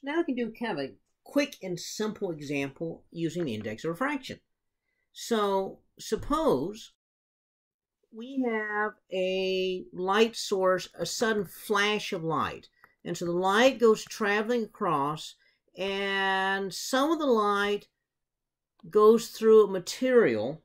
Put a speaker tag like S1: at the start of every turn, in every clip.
S1: Now we can do kind of a quick and simple example using the index of refraction. So suppose we have a light source, a sudden flash of light. And so the light goes traveling across, and some of the light goes through a material,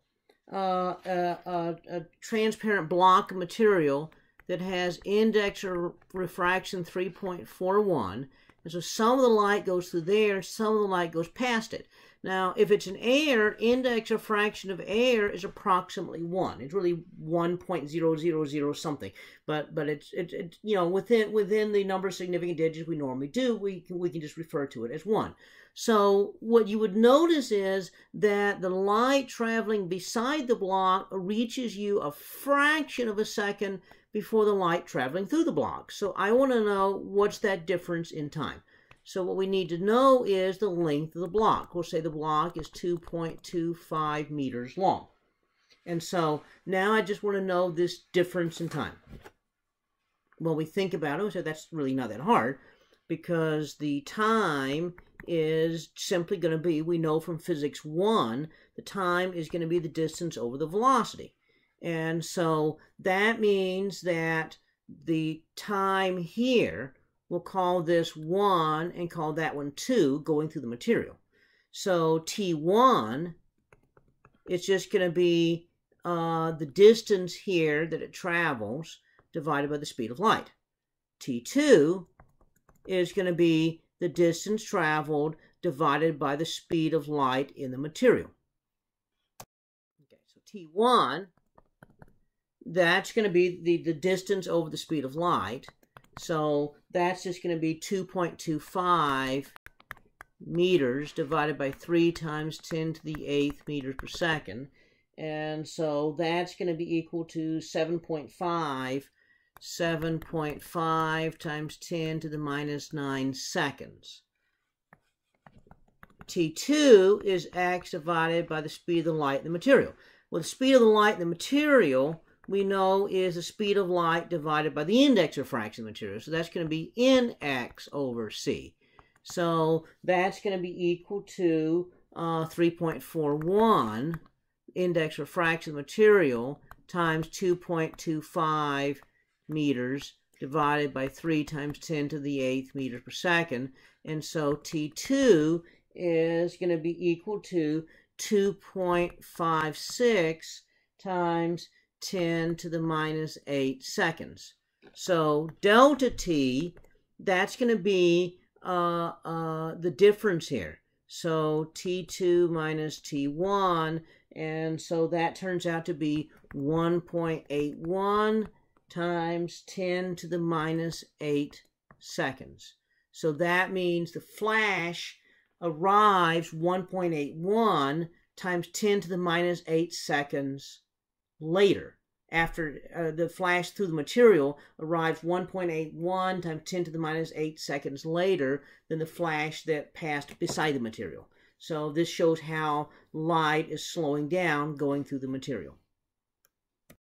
S1: a transparent block of material that has index of refraction 3.41. And so some of the light goes through there, some of the light goes past it. Now, if it's an air, index of refraction of air is approximately 1. It's really 1.000 something. But it's you know, within the number of significant digits we normally do, we can just refer to it as 1. So what you would notice is that the light traveling beside the block reaches you a fraction of a second before the light traveling through the block. So I want to know what's that difference in time. So what we need to know is the length of the block. We'll say the block is 2.25 meters long. And so now I just want to know this difference in time. Well, we think about it, so that's really not that hard, because the time is simply going to be, we know from physics 1, the time is going to be the distance over the velocity. And so that means that the time here, we'll call this 1 and call that one 2 going through the material. So T1 is just going to be the distance here that it travels divided by the speed of light. T2 is going to be the distance traveled divided by the speed of light in the material. Okay, so T1, that's going to be the distance over the speed of light. So that's just going to be 2.25 meters divided by 3 times 10 to the 8th meters per second. And so that's going to be equal to 7.5 times 10 to the minus 9 seconds. T2 is x divided by the speed of the light in the material. Well, the speed of the light in the material, we know, is the speed of light divided by the index of refraction of the material. So that's going to be nx over c. So that's going to be equal to 3.41 index refraction of the material times 2.25 meters divided by 3 times 10 to the 8th meters per second. And so T2 is going to be equal to 2.56 times 10 to the minus 8 seconds. So delta T, that's going to be the difference here. So T2 minus T1, and so that turns out to be 1.81 times 10 to the minus 8 seconds. So that means the flash arrives 1.81 times 10 to the minus 8 seconds later. After the flash through the material arrives 1.81 times 10 to the minus 8 seconds later than the flash that passed beside the material. So this shows how light is slowing down going through the material.